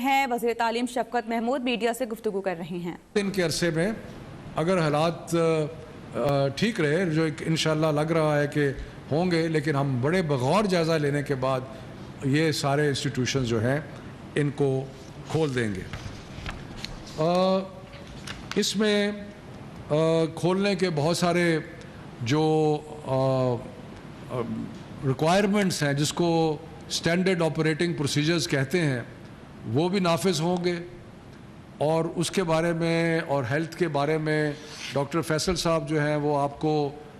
ہیں وزیر تعلیم شفقت محمود میڈیا سے گفتگو کر رہے ہیں۔ ان کے عرصے میں اگر حالات ٹھیک رہے، جو انشاءاللہ لگ رہا ہے کہ ہوں گے، لیکن ہم بڑے بغور جائزہ لینے کے بعد یہ سارے انسٹیٹیوشنز جو ہیں ان کو کھول دیں گے۔ اس میں کھولنے کے بہت سارے جو ریکوائرمنٹس ہیں، جس کو اسٹینڈرڈ آپریٹنگ پروسیجرز کہتے ہیں، وہ بھی نافذ ہوں گے، اور اس کے بارے میں اور ہیلتھ کے بارے میں ڈاکٹر فیصل صاحب جو ہیں وہ آپ کو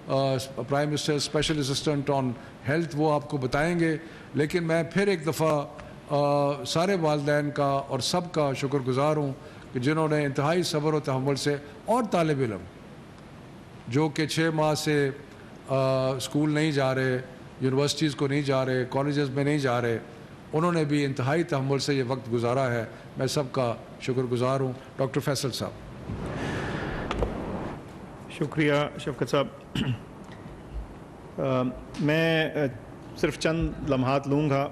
prime minister special assistant on health وہ آپ کو بتائیں گے۔ لیکن میں پھر ایک دفعہ سارے والدین کا اور سب کا شکر گزار ہوں کہ جنہوں نے انتہائی صبر و تحمل سے، اور طالب علم جو کہ 6 ماہ سے اسکول نہیں جا رہے، یونیورسٹیز کو نہیں جا رہے، کالجز میں نہیں جا رہے، انہوں نے بھی انتہائی تحمل سے یہ وقت گزارا ہے۔ میں سب کا شکر گزار ہوں۔ ڈاکٹر فیصل صاحب۔ شکریہ شفقت صاحب۔ میں صرف چند لمحات لوں گا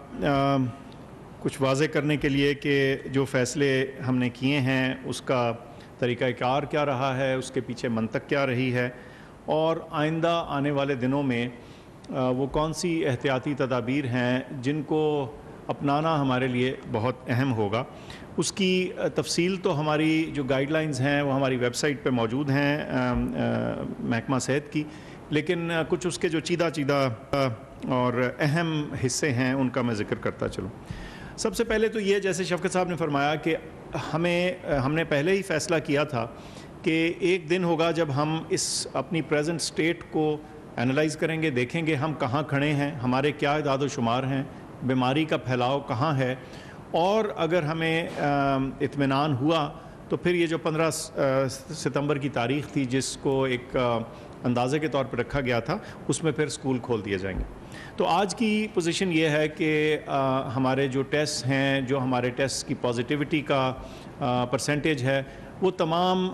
کچھ واضح کرنے کے لیے کہ جو فیصلے ہم نے کیے ہیں اس کا طریقہ کار کیا رہا ہے، اس کے پیچھے منطق کیا رہی ہے، اور آئندہ آنے والے دنوں میں وہ کون سی احتیاطی تدابیر ہیں جن کو اپنانا ہمارے لیے بہت اہم ہوگا۔ اس کی تفصیل تو ہماری جو گائیڈ لائنز ہیں وہ ہماری ویب سائٹ پہ موجود ہیں محکمہ صحت کی، لیکن کچھ اس کے جو چیدہ اور اہم حصے ہیں ان کا میں ذکر کرتا چلوں۔ سب سے پہلے تو یہ، جیسے شفقت صاحب نے فرمایا کہ ہم نے پہلے ہی فیصلہ کیا تھا کہ ایک دن ہوگا جب ہم اس اپنی پریزنٹ سٹیٹ کو انالائز کریں گے، دیکھیں گے ہم کہاں کھڑے ہیں، ہمارے کیا اعداد و شمار ہیں، بیماری کا پھیلاؤ کہاں ہے، اور اگر ہمیں اطمینان ہوا تو پھر یہ جو 15 ستمبر کی تاریخ تھی جس کو ایک اندازے کے طور پر رکھا گیا تھا، اس میں پھر اسکول کھول دیے جائیں گے۔ تو آج کی پوزیشن یہ ہے کہ ہمارے جو ٹیسٹ ہیں، جو ہمارے ٹیسٹ کی پازیٹیوٹی کا پرسنٹیج ہے، وہ تمام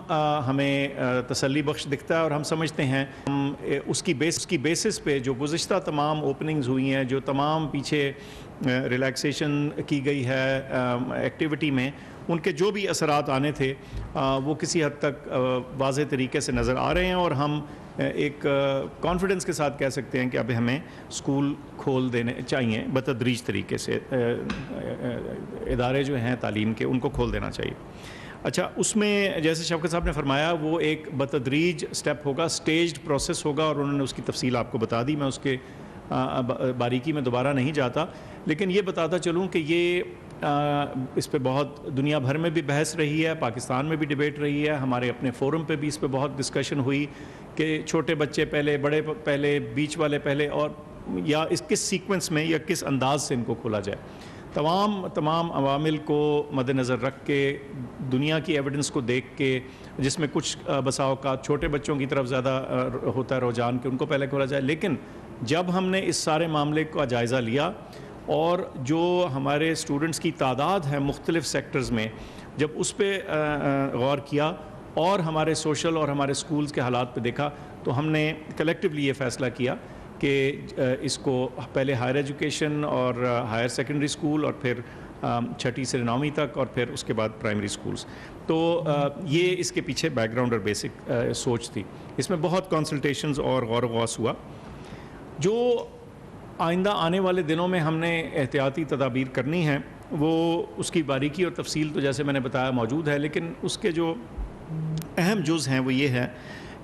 ہمیں تسلی بخش دکھتا ہے، اور ہم سمجھتے ہیں ہم اس کی بیسس پہ جو گزشتہ تمام اوپننگز ہوئی ہیں، جو تمام پیچھے ریلیکسیشن کی گئی ہے ایکٹیویٹی میں، ان کے جو بھی اثرات آنے تھے وہ کسی حد تک واضح طریقے سے نظر آ رہے ہیں، اور ہم ایک کانفیڈنس کے ساتھ کہہ سکتے ہیں کہ اب ہمیں اسکول کھول دینے چاہیے بتدریج طریقے سے، ادارے جو ہیں تعلیم کے ان کو کھول دینا چاہیے۔ اچھا، اس میں جیسے شفقت صاحب نے فرمایا وہ ایک بتدریج سٹیپ ہوگا، سٹیجڈ پروسیس ہوگا، اور انہوں نے اس کی تفصیل آپ کو بتا دی، میں اس کے باریکی میں دوبارہ نہیں جاتا، لیکن یہ بتاتا چلوں کہ یہ اس پہ بہت دنیا بھر میں بھی بحث رہی ہے، پاکستان میں بھی ڈیبیٹ رہی ہے، ہمارے اپنے فورم پہ بھی اس پہ بہت ڈسکشن ہوئی کہ چھوٹے بچے پہلے، بڑے پہلے، بیچ والے پہلے، اور یا اس کس سیکوینس میں یا کس انداز سے ان کو کھولا جائے۔ تمام عوامل کو مد نظر رکھ کے، دنیا کی ایویڈنس کو دیکھ کے، جس میں کچھ بسا اوقات چھوٹے بچوں کی طرف زیادہ ہوتا ہے رجحان کہ ان کو پہلے کھولا جائے، لیکن جب ہم نے اس سارے معاملے کا جائزہ لیا اور جو ہمارے اسٹوڈنٹس کی تعداد ہے مختلف سیکٹرز میں، جب اس پہ غور کیا اور ہمارے سوشل اور ہمارے سکولز کے حالات پہ دیکھا، تو ہم نے کلیکٹیولی یہ فیصلہ کیا کہ اس کو پہلے ہائر ایجوکیشن اور ہائر سیکنڈری اسکول، اور پھر 6 سے 9ویں تک، اور پھر اس کے بعد پرائمری اسکولز۔ تو یہ اس کے پیچھے بیک گراؤنڈ اور بیسک سوچ تھی۔ اس میں بہت کنسلٹیشنز اور غور و غوص ہوا۔ جو آئندہ آنے والے دنوں میں ہم نے احتیاطی تدابیر کرنی ہیں، وہ اس کی باریکی اور تفصیل تو جیسے میں نے بتایا موجود ہے، لیکن اس کے جو اہم جز ہیں وہ یہ ہے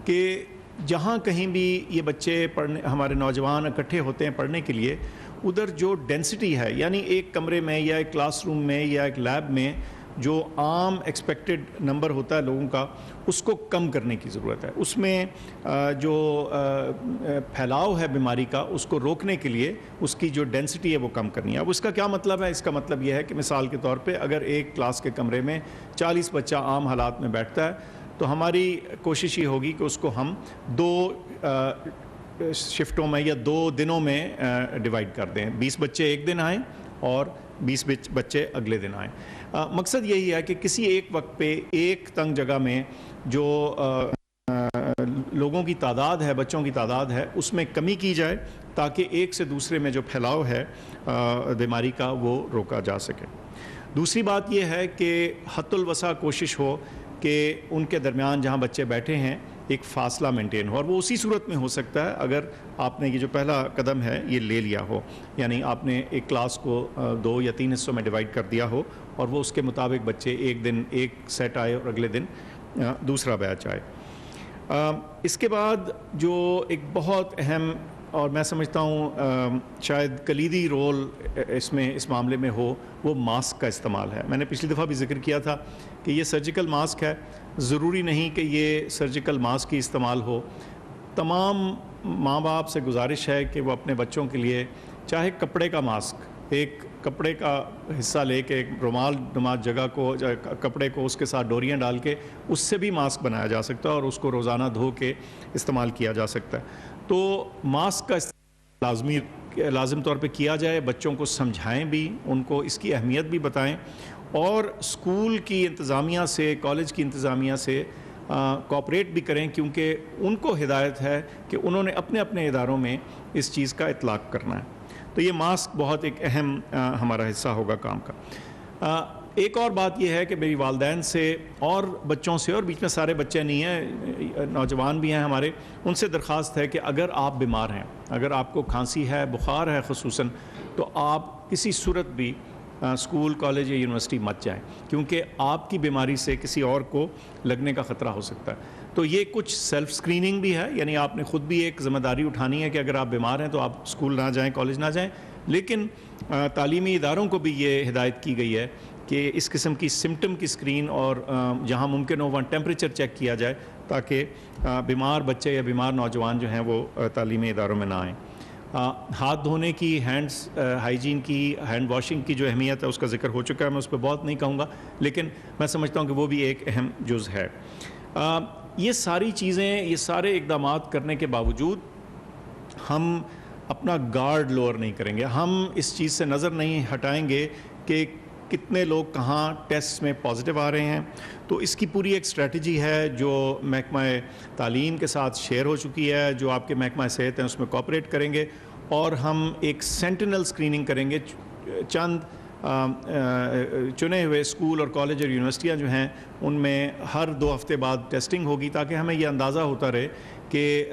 کہ جہاں کہیں بھی یہ بچے پڑھنے، ہمارے نوجوان اکٹھے ہوتے ہیں پڑھنے کے لیے، ادھر جو ڈینسٹی ہے، یعنی ایک کمرے میں یا ایک کلاس روم میں یا ایک لیب میں جو عام ایکسپیکٹڈ نمبر ہوتا ہے لوگوں کا، اس کو کم کرنے کی ضرورت ہے۔ اس میں جو پھیلاؤ ہے بیماری کا، اس کو روکنے کے لیے اس کی جو ڈینسٹی ہے وہ کم کرنی ہے۔ اب اس کا کیا مطلب ہے؟ اس کا مطلب یہ ہے کہ مثال کے طور پہ اگر ایک کلاس کے کمرے میں 40 بچہ عام حالات میں بیٹھتا ہے، تو ہماری کوشش یہ ہوگی کہ اس کو ہم 2 شفٹوں میں یا 2 دنوں میں ڈیوائیڈ کر دیں۔ 20 بچے ایک دن آئیں اور 20 بچے اگلے دن آئیں۔ مقصد یہی ہے کہ کسی ایک وقت پہ ایک تنگ جگہ میں جو لوگوں کی تعداد ہے، بچوں کی تعداد ہے، اس میں کمی کی جائے تاکہ ایک سے دوسرے میں جو پھیلاؤ ہے بیماری کا وہ روکا جا سکے۔ دوسری بات یہ ہے کہ حد الوسع کوشش ہو کہ ان کے درمیان جہاں بچے بیٹھے ہیں ایک فاصلہ مینٹین ہو، اور وہ اسی صورت میں ہو سکتا ہے اگر آپ نے یہ جو پہلا قدم ہے یہ لے لیا ہو، یعنی آپ نے ایک کلاس کو 2 یا 3 حصوں میں ڈیوائڈ کر دیا ہو اور وہ اس کے مطابق بچے ایک دن ایک سیٹ آئے اور اگلے دن دوسرا بیچ آئے۔ اس کے بعد جو ایک بہت اہم اور میں سمجھتا ہوں شاید کلیدی رول اس معاملے میں ہو، وہ ماسک کا استعمال ہے۔ میں نے پچھلی دفعہ بھی ذکر کیا تھا کہ یہ سرجیکل ماسک ہے، ضروری نہیں کہ یہ سرجیکل ماسک ہی استعمال ہو۔ تمام ماں باپ سے گزارش ہے کہ وہ اپنے بچوں کے لیے چاہے کپڑے کا ماسک، ایک کپڑے کا حصہ لے کے ایک رومال نما جگہ کو، کپڑے کو اس کے ساتھ ڈوریاں ڈال کے اس سے بھی ماسک بنایا جا سکتا ہے اور اس کو روزانہ دھو کے استعمال کیا جا سکتا ہے۔ تو ماسک کا استعمال لازم طور پہ کیا جائے، بچوں کو سمجھائیں بھی، ان کو اس کی اہمیت بھی بتائیں، اور اسکول کی انتظامیہ سے، کالج کی انتظامیہ سے کوآپریٹ بھی کریں، کیونکہ ان کو ہدایت ہے کہ انہوں نے اپنے اپنے اداروں میں اس چیز کا اطلاق کرنا ہے۔ تو یہ ماسک بہت ایک اہم ہمارا حصہ ہوگا کام کا۔ ایک اور بات یہ ہے کہ میری والدین سے اور بچوں سے، اور بیچ میں سارے بچے نہیں ہیں، نوجوان بھی ہیں ہمارے، ان سے درخواست ہے کہ اگر آپ بیمار ہیں، اگر آپ کو کھانسی ہے، بخار ہے خصوصاً، تو آپ کسی صورت بھی اسکول، کالج یا یونیورسٹی مت جائیں، کیونکہ آپ کی بیماری سے کسی اور کو لگنے کا خطرہ ہو سکتا ہے۔ تو یہ کچھ سیلف سکریننگ بھی ہے، یعنی آپ نے خود بھی ایک ذمہ داری اٹھانی ہے کہ اگر آپ بیمار ہیں تو آپ اسکول نہ جائیں، کالج نہ جائیں، لیکن تعلیمی اداروں کو بھی یہ ہدایت کی گئی ہے کہ اس قسم کی سمٹم کی سکرین اور جہاں ممکن ہو وہاں ٹیمپریچر چیک کیا جائے، تاکہ بیمار بچے یا بیمار نوجوان جو ہیں وہ تعلیمی اداروں میں نہ آئیں۔ ہاتھ دھونے کی، ہینڈس ہائیجین کی، ہینڈ واشنگ کی جو اہمیت ہے اس کا ذکر ہو چکا ہے، میں اس پہ بہت نہیں کہوں گا، لیکن میں سمجھتا ہوں کہ وہ بھی ایک اہم جز ہے۔ یہ ساری چیزیں، یہ سارے اقدامات کرنے کے باوجود ہم اپنا گارڈ لوور نہیں کریں گے، ہم اس چیز سے نظر نہیں ہٹائیں گے کہ کتنے لوگ کہاں ٹیسٹ میں پازیٹیو آ رہے ہیں۔ تو اس کی پوری ایک اسٹریٹجی ہے جو محکمہ تعلیم کے ساتھ شیئر ہو چکی ہے، جو آپ کے محکمہ صحت ہیں اس میں کوآپریٹ کریں گے، اور ہم ایک سینٹینل اسکریننگ کریں گے۔ چند چنے ہوئے اسکول اور کالج اور یونیورسٹیاں جو ہیں ان میں ہر 2 ہفتے بعد ٹیسٹنگ ہوگی، تاکہ ہمیں یہ اندازہ ہوتا رہے کہ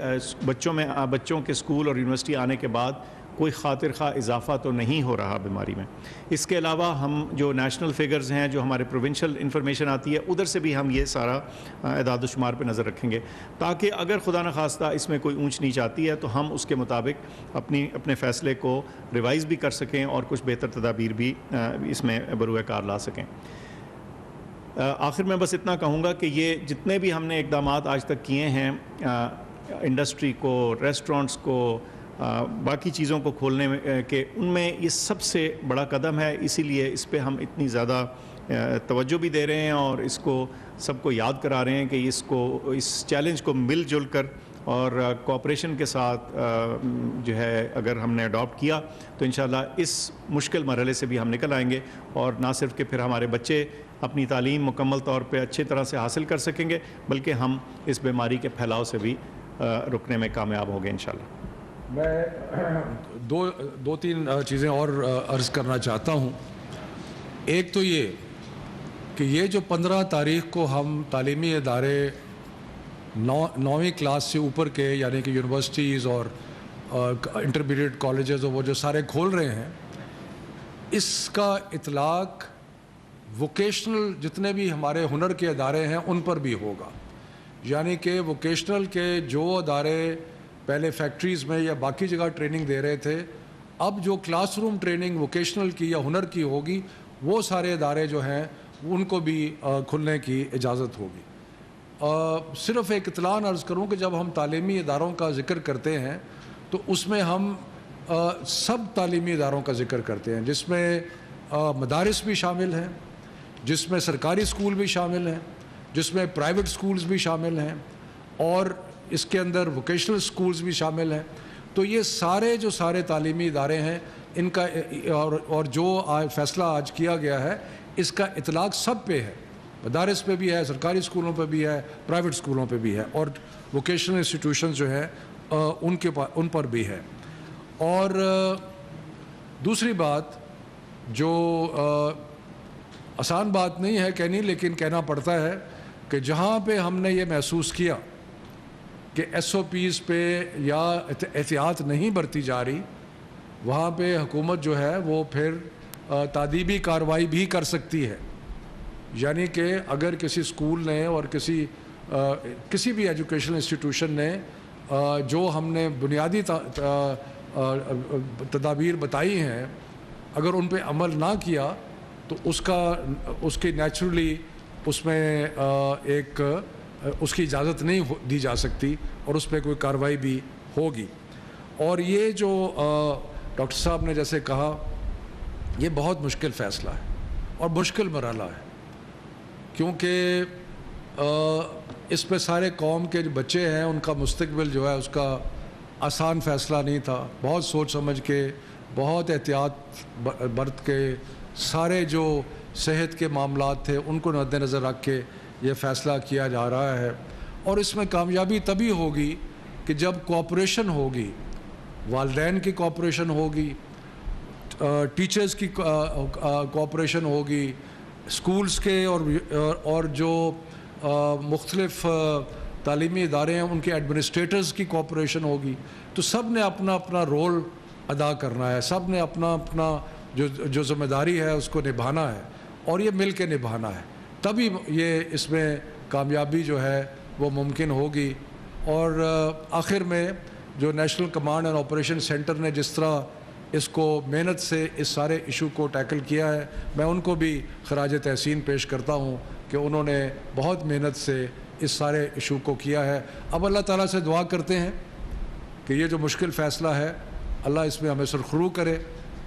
بچوں کے اسکول اور یونیورسٹی آنے کے بعد کوئی خاطر خواہ اضافہ تو نہیں ہو رہا بیماری میں۔ اس کے علاوہ ہم جو نیشنل فگرز ہیں، جو ہمارے پروونشل انفارمیشن آتی ہے، ادھر سے بھی ہم یہ سارا اعداد و شمار پہ نظر رکھیں گے، تاکہ اگر خدا نخواستہ اس میں کوئی اونچ نیچ آتی ہے تو ہم اس کے مطابق اپنے فیصلے کو ریوائز بھی کر سکیں اور کچھ بہتر تدابیر بھی اس میں بروئے کار لا سکیں۔ آخر میں بس اتنا کہوں گا کہ یہ جتنے بھی ہم نے اقدامات آج تک کیے ہیں، انڈسٹری کو، ریسٹورنٹس کو، باقی چیزوں کو کھولنے میں، کہ ان میں یہ سب سے بڑا قدم ہے، اسی لیے اس پہ ہم اتنی زیادہ توجہ بھی دے رہے ہیں اور اس کو سب کو یاد کرا رہے ہیں کہ اس چیلنج کو مل جل کر اور کوآپریشن کے ساتھ جو ہے اگر ہم نے اڈاپٹ کیا تو انشاءاللہ اس مشکل مرحلے سے بھی ہم نکل آئیں گے، اور نہ صرف کہ پھر ہمارے بچے اپنی تعلیم مکمل طور پہ اچھی طرح سے حاصل کر سکیں گے، بلکہ ہم اس بیماری کے پھیلاؤ سے بھی رکنے میں کامیاب ہوں گے انشاءاللہ۔ میں دو تین چیزیں اور عرض کرنا چاہتا ہوں۔ ایک تو یہ کہ یہ جو 15 تاریخ کو ہم تعلیمی ادارے 9ویں کلاس سے اوپر کے، یعنی کہ یونیورسٹیز اور انٹرمیڈیٹ کالجز اور وہ جو سارے کھول رہے ہیں، اس کا اطلاق ووکیشنل جتنے بھی ہمارے ہنر کے ادارے ہیں ان پر بھی ہوگا، یعنی کہ ووکیشنل کے جو ادارے پہلے فیکٹریز میں یا باقی جگہ ٹریننگ دے رہے تھے، اب جو کلاس روم ٹریننگ ووکیشنل کی یا ہنر کی ہوگی، وہ سارے ادارے جو ہیں ان کو بھی کھلنے کی اجازت ہوگی۔ صرف ایک اطلاع عرض کروں کہ جب ہم تعلیمی اداروں کا ذکر کرتے ہیں تو اس میں ہم سب تعلیمی اداروں کا ذکر کرتے ہیں، جس میں مدارس بھی شامل ہیں، جس میں سرکاری اسکول بھی شامل ہیں، جس میں پرائیویٹ اسکولز بھی شامل ہیں، اور اس کے اندر ووکیشنل اسکولز بھی شامل ہیں۔ تو یہ سارے تعلیمی ادارے ہیں، ان کا اور جو فیصلہ آج کیا گیا ہے اس کا اطلاق سب پہ ہے، مدارس پہ بھی ہے، سرکاری اسکولوں پہ بھی ہے، پرائیویٹ اسکولوں پہ بھی ہے، اور ووکیشنل انسٹیٹیوشنز جو ہیں ان پر بھی ہے۔ اور دوسری بات جو آسان بات نہیں ہے کہنی، لیکن کہنا پڑتا ہے کہ جہاں پہ ہم نے یہ محسوس کیا کہ ایس او پیز پہ یا احتیاط نہیں برتی جا رہی، وہاں پہ حکومت جو ہے وہ پھر تادیبی کارروائی بھی کر سکتی ہے. یعنی کہ اگر کسی اسکول نے اور کسی بھی ایجوکیشنل انسٹیٹیوشن نے جو ہم نے بنیادی تدابیر بتائی ہیں اگر ان پہ عمل نہ کیا تو اس کی نیچرلی اس میں اس کی اجازت نہیں دی جا سکتی اور اس پہ کوئی کارروائی بھی ہوگی. اور یہ جو ڈاکٹر صاحب نے جیسے کہا، یہ بہت مشکل فیصلہ ہے اور مشکل مرحلہ ہے، کیونکہ اس پہ سارے قوم کے جو بچے ہیں ان کا مستقبل جو ہے اس کا آسان فیصلہ نہیں تھا. بہت سوچ سمجھ کے، بہت احتیاط برت کے، سارے جو صحت کے معاملات تھے ان کو مد نظر رکھ کے یہ فیصلہ کیا جا رہا ہے. اور اس میں کامیابی تبھی ہوگی کہ جب کوآپریشن ہوگی، والدین کی کوآپریشن ہوگی، ٹیچرز کی کوآپریشن ہوگی، اسکولز کے اور جو مختلف تعلیمی ادارے ہیں ان کے ایڈمنسٹریٹرز کی کوآپریشن ہوگی. تو سب نے اپنا اپنا رول ادا کرنا ہے، سب نے اپنا اپنا جو ذمہ داری ہے اس کو نبھانا ہے اور یہ مل کے نبھانا ہے. تبھی یہ اس میں کامیابی جو ہے وہ ممکن ہوگی. اور آخر میں جو national command and operation centre نے جس طرح اس کو محنت سے اس سارے ایشو کو ٹیکل کیا ہے، میں ان کو بھی خراج تحسین پیش کرتا ہوں کہ انہوں نے بہت محنت سے اس سارے ایشو کو کیا ہے. اب اللہ تعالیٰ سے دعا کرتے ہیں کہ یہ جو مشکل فیصلہ ہے اللہ اس میں ہمیں سرخرو کرے،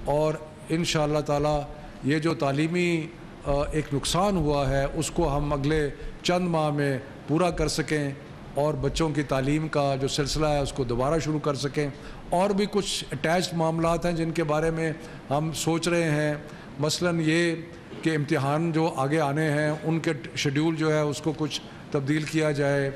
اور انشاءاللہ تعالیٰ یہ جو تعلیمی ایک نقصان ہوا ہے اس کو ہم اگلے چند ماہ میں پورا کر سکیں اور بچوں کی تعلیم کا جو سلسلہ ہے اس کو دوبارہ شروع کر سکیں. اور بھی کچھ اٹیچڈ معاملات ہیں جن کے بارے میں ہم سوچ رہے ہیں، مثلاً یہ کہ امتحان جو آگے آنے ہیں ان کے شیڈیول جو ہے اس کو کچھ تبدیل کیا جائے،